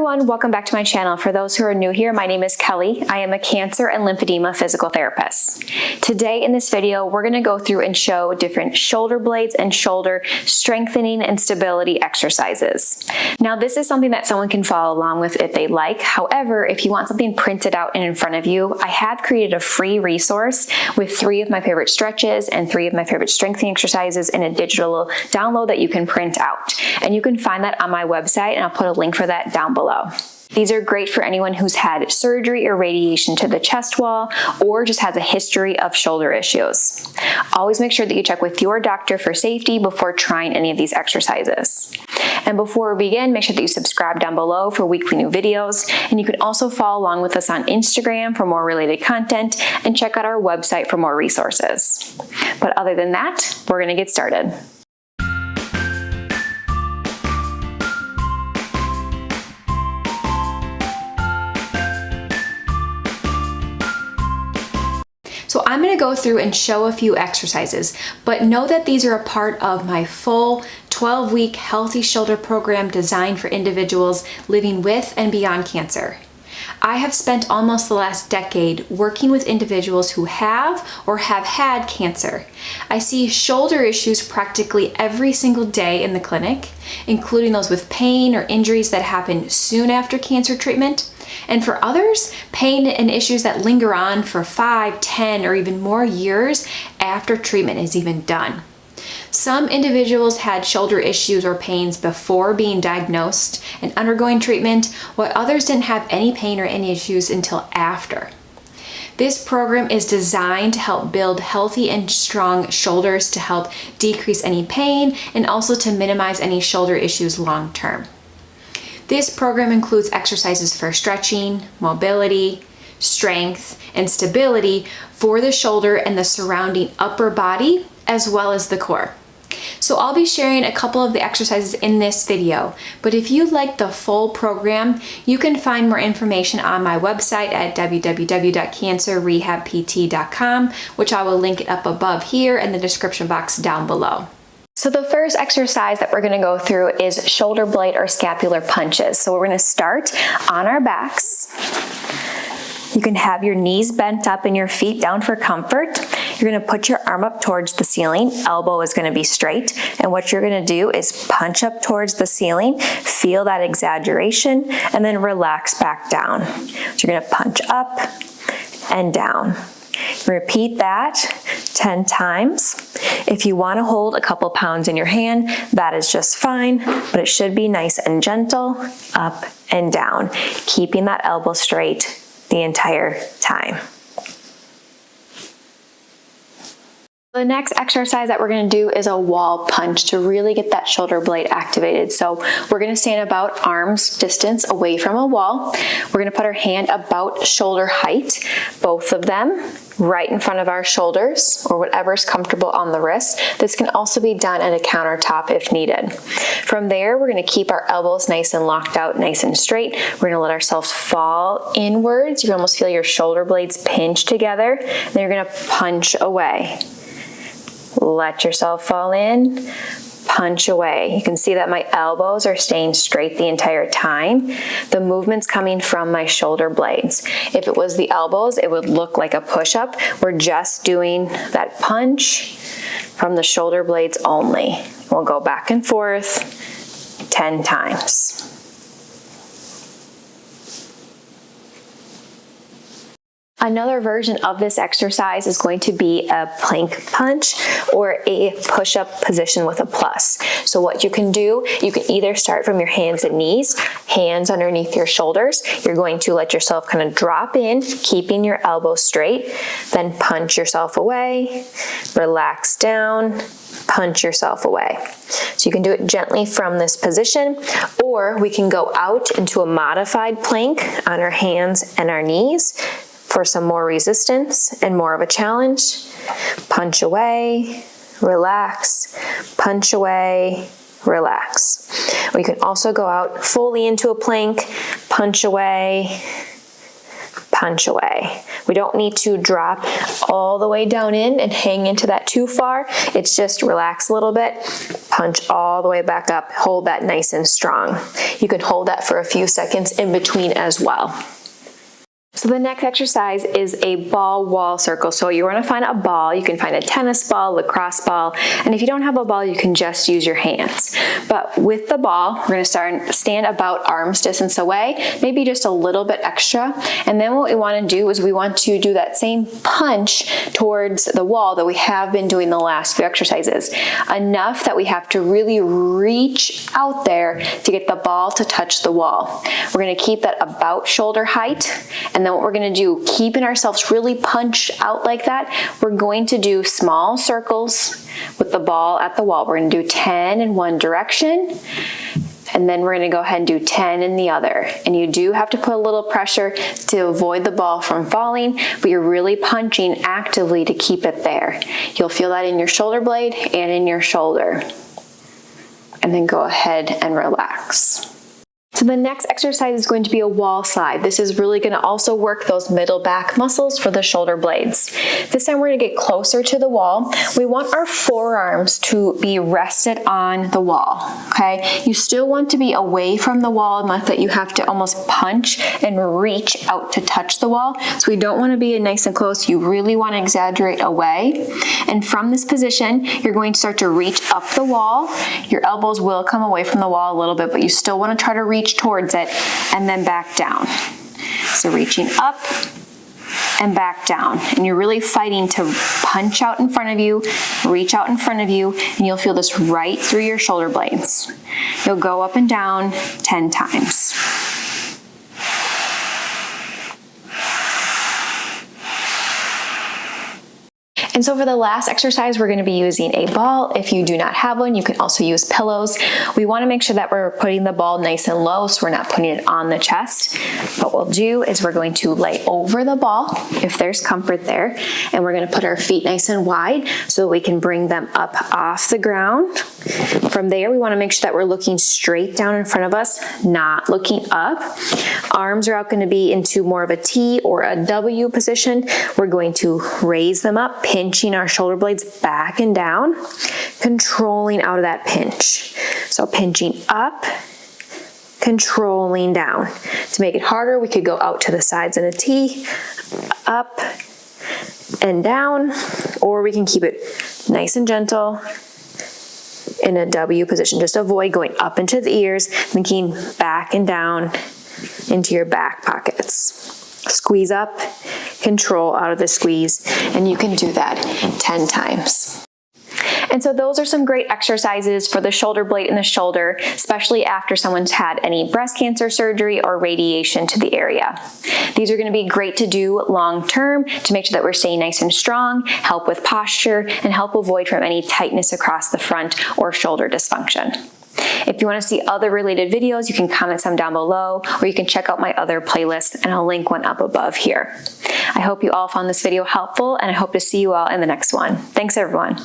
everyone, welcome back to my channel. For those who are new here, my name is Kelly. I am a cancer and lymphedema physical therapist. Today in this video, we're going to go through and show different shoulder blades and shoulder strengthening and stability exercises. Now, this is something that someone can follow along with if they like. However, if you want something printed out and in front of you, I have created a free resource with 3 of my favorite stretches and 3 of my favorite strengthening exercises in a digital download that you can print out. And you can find that on my website, and I'll put a link for that down below. These are great for anyone who's had surgery or radiation to the chest wall or just has a history of shoulder issues. Always make sure that you check with your doctor for safety before trying any of these exercises. And before we begin, make sure that you subscribe down below for weekly new videos, and you can also follow along with us on Instagram for more related content and check out our website for more resources. But other than that, we're going to get started. So I'm going to go through and show a few exercises, but know that these are a part of my full 12-week healthy shoulder program designed for individuals living with and beyond cancer. I have spent almost the last decade working with individuals who have or have had cancer. I see shoulder issues practically every single day in the clinic, including those with pain or injuries that happen soon after cancer treatment. And for others, pain and issues that linger on for 5, 10, or even more years after treatment is even done. Some individuals had shoulder issues or pains before being diagnosed and undergoing treatment, while others didn't have any pain or any issues until after. This program is designed to help build healthy and strong shoulders to help decrease any pain and also to minimize any shoulder issues long term. This program includes exercises for stretching, mobility, strength, and stability for the shoulder and the surrounding upper body, as well as the core. So I'll be sharing a couple of the exercises in this video, but if you'd like the full program, you can find more information on my website at www.cancerrehabpt.com, which I will link it up above here in the description box down below. So the first exercise that we're going to go through is shoulder blade or scapular punches. So we're going to start on our backs. You can have your knees bent up and your feet down for comfort. You're going to put your arm up towards the ceiling. Elbow is going to be straight. And what you're going to do is punch up towards the ceiling, feel that exaggeration, and then relax back down. So you're going to punch up and down. Repeat that 10 times. If you want to hold a couple pounds in your hand, that is just fine, but it should be nice and gentle, up and down, keeping that elbow straight the entire time. The next exercise that we're going to do is a wall punch to really get that shoulder blade activated. So we're going to stand about arm's distance away from a wall. We're going to put our hand about shoulder height, both of them right in front of our shoulders or whatever's comfortable on the wrist. This can also be done at a countertop if needed. From there, we're going to keep our elbows nice and locked out, nice and straight. We're going to let ourselves fall inwards. You can almost feel your shoulder blades pinch together. Then you're going to punch away. Let yourself fall in, punch away. You can see that my elbows are staying straight the entire time. The movement's coming from my shoulder blades. If it was the elbows, it would look like a push-up. We're just doing that punch from the shoulder blades only. We'll go back and forth 10 times. Another version of this exercise is going to be a plank punch or a push-up position with a plus. So what you can do, you can either start from your hands and knees, hands underneath your shoulders. You're going to let yourself kind of drop in, keeping your elbows straight, then punch yourself away, relax down, punch yourself away. So you can do it gently from this position, or we can go out into a modified plank on our hands and our knees for some more resistance and more of a challenge. Punch away, relax, punch away, relax. Or you can also go out fully into a plank, punch away, punch away. We don't need to drop all the way down in and hang into that too far. It's just relax a little bit, punch all the way back up, hold that nice and strong. You can hold that for a few seconds in between as well. So the next exercise is a ball wall circle. So you're going to find a ball. You can find a tennis ball, lacrosse ball, and if you don't have a ball, you can just use your hands. But with the ball, we're going to stand about arm's distance away, maybe just a little bit extra. And then what we want to do is we want to do that same punch towards the wall that we have been doing the last few exercises. Enough that we have to really reach out there to get the ball to touch the wall. We're going to keep that about shoulder height, and then what we're going to do, keeping ourselves really punched out like that, we're going to do small circles with the ball at the wall. We're going to do 10 in one direction, and then we're going to go ahead and do 10 in the other. And you do have to put a little pressure to avoid the ball from falling, but you're really punching actively to keep it there. You'll feel that in your shoulder blade and in your shoulder. And then go ahead and relax. So the next exercise is going to be a wall slide. This is really going to also work those middle back muscles for the shoulder blades. This time we're going to get closer to the wall. We want our forearms to be rested on the wall, okay? You still want to be away from the wall enough that you have to almost punch and reach out to touch the wall. So we don't want to be nice and close. You really want to exaggerate away. And from this position, you're going to start to reach up the wall. Your elbows will come away from the wall a little bit, but you still want to try to reach towards it and then back down. So reaching up and back down. And you're really fighting to punch out in front of you, reach out in front of you, and you'll feel this right through your shoulder blades. You'll go up and down 10 times. And so for the last exercise, we're going to be using a ball. If you do not have one, you can also use pillows. We want to make sure that we're putting the ball nice and low so we're not putting it on the chest. What we'll do is we're going to lay over the ball if there's comfort there, and we're going to put our feet nice and wide so we can bring them up off the ground. From there, we want to make sure that we're looking straight down in front of us, not looking up. Arms are out going to be into more of a T or a W position. We're going to raise them up, pinching our shoulder blades back and down, controlling out of that pinch. So pinching up, controlling down. To make it harder, we could go out to the sides in a T, up and down, or we can keep it nice and gentle in a W position. Just avoid going up into the ears, thinking back and down into your back pockets. Squeeze up, control out of the squeeze, and you can do that 10 times. And so those are some great exercises for the shoulder blade and the shoulder, especially after someone's had any breast cancer surgery or radiation to the area. These are going to be great to do long term to make sure that we're staying nice and strong, help with posture, and help avoid from any tightness across the front or shoulder dysfunction. If you want to see other related videos, you can comment some down below, or you can check out my other playlists, and I'll link one up above here. I hope you all found this video helpful, and I hope to see you all in the next one. Thanks, everyone.